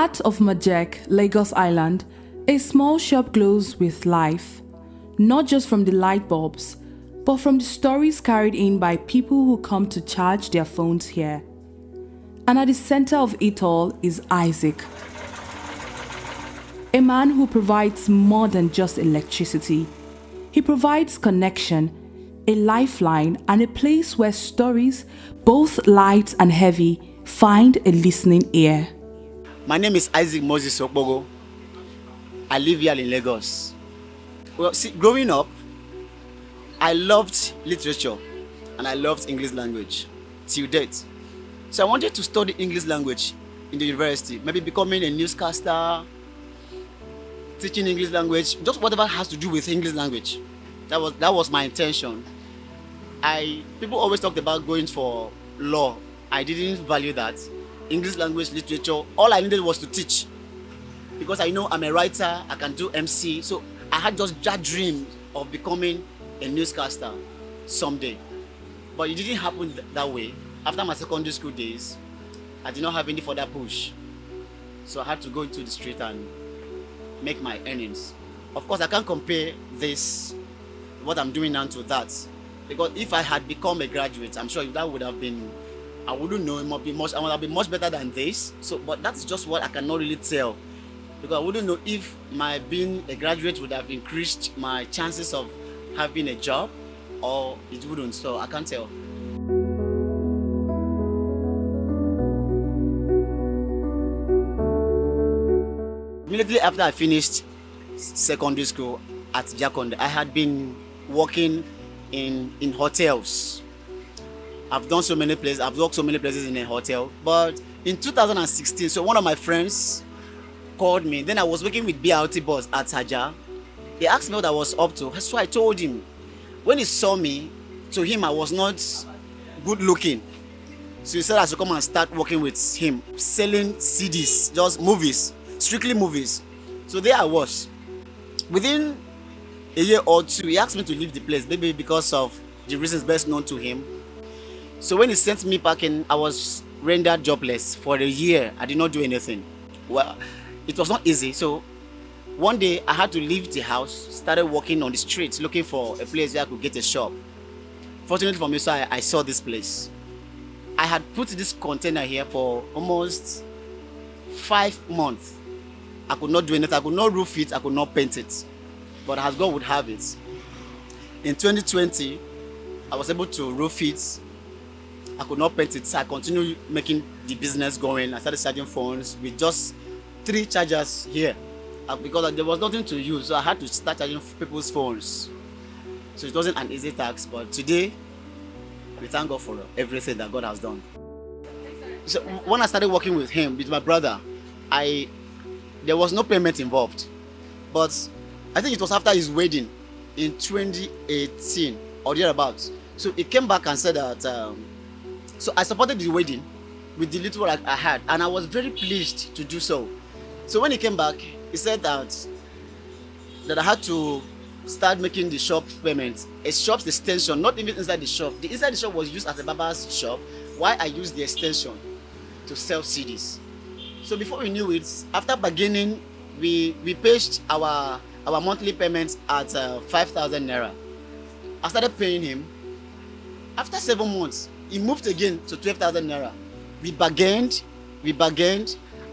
heart of Majek, Lagos Island, a small shop glows with life, not just from the light bulbs, but from the stories carried in by people who come to charge their phones here. And at the center of it all is Isaac, a man who provides more than just electricity. He provides connection, a lifeline, and a place where stories, both light and heavy, find a listening ear. My name is Isaac Moses Okbogo. I live here in Lagos. Well, see, growing up, I loved literature and I loved English language till date. So I wanted to study English language in the university, maybe becoming a newscaster, teaching English language, just whatever has to do with English language. That was my intention. People always talked about going for law. I didn't value that. English language, literature, all I needed was to teach. Because I know I'm a writer, I can do MC, so I had just that dream of becoming a newscaster someday. But it didn't happen that way. After my secondary school days, I did not have any further push. So I had to go into the street and make my earnings. Of course, I can't compare this, what I'm doing now, to that. Because if I had become a graduate, I'm sure that would have been, I wouldn't know, I would have been much better than this. So, but that's just what I cannot really tell. Because I wouldn't know if my being a graduate would have increased my chances of having a job, or it wouldn't, so I can't tell. Immediately after I finished secondary school at Jakonde, I had been working in hotels. I've done so many places, I've worked so many places in a hotel. But in 2016, so one of my friends called me. Then I was working with BRT boss at Saja. He asked me what I was up to. So I told him. When he saw me, to him I was not good looking. So he said I should come and start working with him, selling CDs, just movies, strictly movies. So there I was. Within a year or two, he asked me to leave the place, maybe because of the reasons best known to him. So when he sent me packing, I was rendered jobless for a year. I did not do anything. Well, it was not easy. So one day I had to leave the house, started walking on the streets, looking for a place where I could get a shop. Fortunately for me, so I saw this place. I had put this container here for almost 5 months. I could not do anything. I could not roof it. I could not paint it. But as God would have it, in 2020, I was able to roof it. I could not paint it. So I continued making the business going. I started charging phones with just 3 chargers here because there was nothing to use. So I had to start charging people's phones. So it wasn't an easy task. But today, we thank God for everything that God has done. So when I started working with him, with my brother, there was no payment involved. But I think it was after his wedding in 2018 or thereabouts. So he came back and said that, so I supported the wedding with the little I had, and I was very pleased to do so. So when he came back, he said that I had to start making the shop payments. A shop's extension, not even inside the shop. The inside the shop was used as a barber's shop, while I used the extension to sell CDs. So before we knew it, after bargaining, we pitched our monthly payments at 5,000 naira. I started paying him. After 7 months, he moved again to 12,000 naira. We bargained,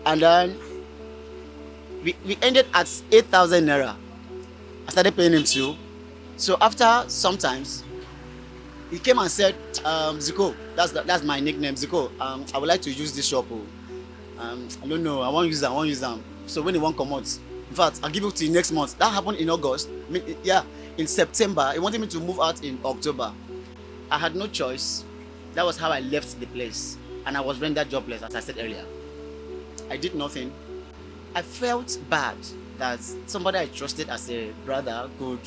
and then we ended at 8,000 naira. I started paying him too. So after sometimes, he came and said, Ziko, that's my nickname, Ziko. I would like to use this shop. I don't know, I want to use them. So when he won't come out, in fact, I'll give it to you next month. That happened in August. In September. He wanted me to move out in October. I had no choice. That was how I left the place. And I was rendered jobless, as I said earlier. I did nothing. I felt bad that somebody I trusted as a brother could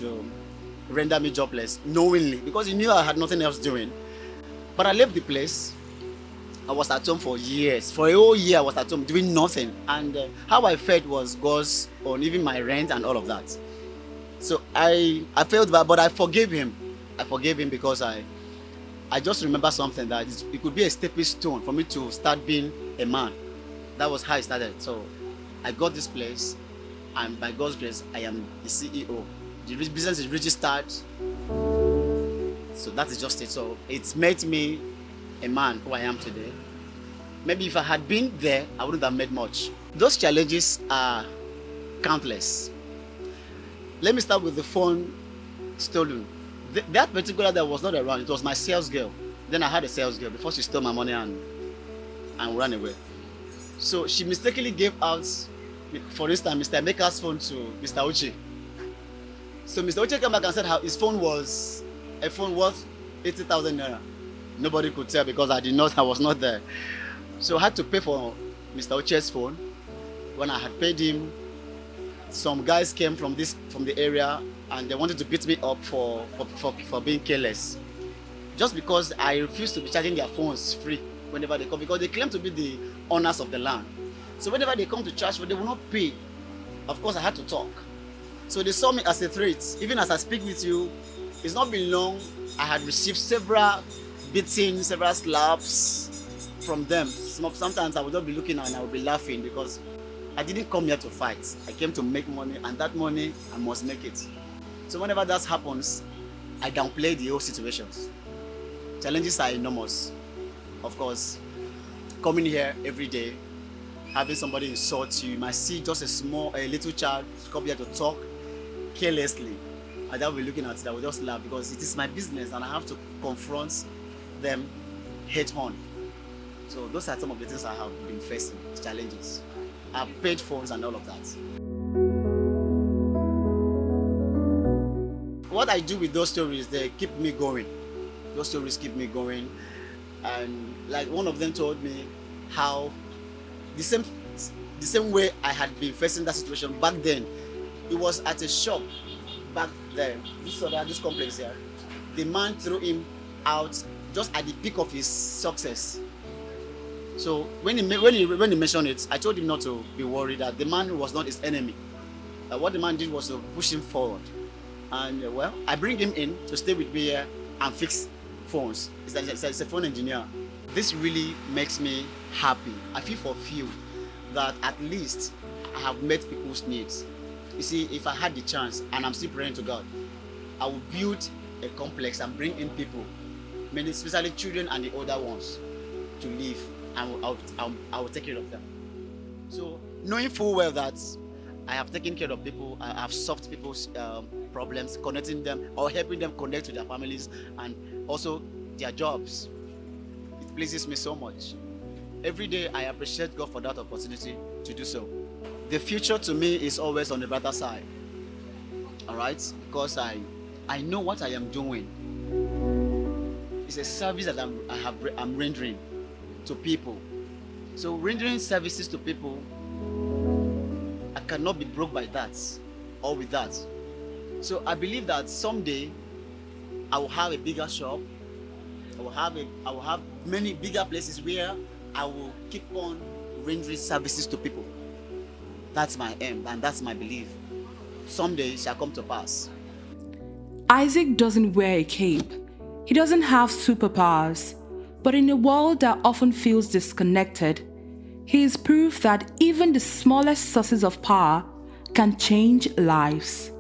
render me jobless knowingly, because he knew I had nothing else doing. But I left the place. I was at home for years. For a whole year, I was at home doing nothing. And how I felt was on even my rent and all of that. So I felt bad, but I forgave him. I forgave him because I just remember something, that it could be a stepping stone for me to start being a man. That was how I started. So I got this place, and by God's grace, I am the CEO. The business is registered. So that is just it. So it's made me a man who I am today. Maybe if I had been there, I wouldn't have made much. Those challenges are countless. Let me start with the phone stolen. That particular that was not around, it was my sales girl. Then I had a sales girl before she stole my money and ran away. So she mistakenly gave out, for instance, Mr. Emeka's phone to Mr. Uche. So Mr. Uche came back and said how his phone was a phone worth 80,000 naira. Nobody could tell because I was not there. So I had to pay for Mr. Uche's phone. When I had paid him, some guys came from the area and they wanted to beat me up for being careless. Just because I refused to be charging their phones free whenever they come, because they claim to be the owners of the land. So whenever they come to church, they will not pay. Of course, I had to talk. So they saw me as a threat. Even as I speak with you, it's not been long, I had received several beatings, several slaps from them. Sometimes I would not be looking and I would be laughing because I didn't come here to fight. I came to make money, and that money, I must make it. So whenever that happens, I downplay the whole situations. Challenges are enormous. Of course, coming here every day, having somebody insult you, you might see just a little child come here to talk carelessly. And I will be looking at it, I will just laugh because it is my business and I have to confront them head on. So those are some of the things I have been facing, challenges. I've paid phones and all of that. What I do with those stories, they keep me going. Those stories keep me going. And like one of them told me how the same way I had been facing that situation back then, it was at a shop back there, this complex here. The man threw him out just at the peak of his success. So when he mentioned it, I told him not to be worried, that the man was not his enemy. What the man did was to push him forward. And I bring him in to stay with me here and fix phones. It's a phone engineer. This really makes me happy. I feel fulfilled that at least I have met people's needs. You see, if I had the chance, and I'm still praying to God, I will build a complex and bring in people, many, especially children and the older ones, to live, and I will take care of them. So knowing full well that I have taken care of people, I have solved people's problems, connecting them or helping them connect to their families and also their jobs, it pleases me so much. Every day I appreciate God for that opportunity to do so. The future to me is always on the brighter side, all right? Because I know what I am doing. It's a service that I'm rendering to people. So rendering services to people, I cannot be broke by that or with that. So I believe that someday I will have a bigger shop. I will have many bigger places where I will keep on rendering services to people. That's my aim and that's my belief. Someday it shall come to pass. Isaac doesn't wear a cape. He doesn't have superpowers. But in a world that often feels disconnected, he is proof that even the smallest sources of power can change lives.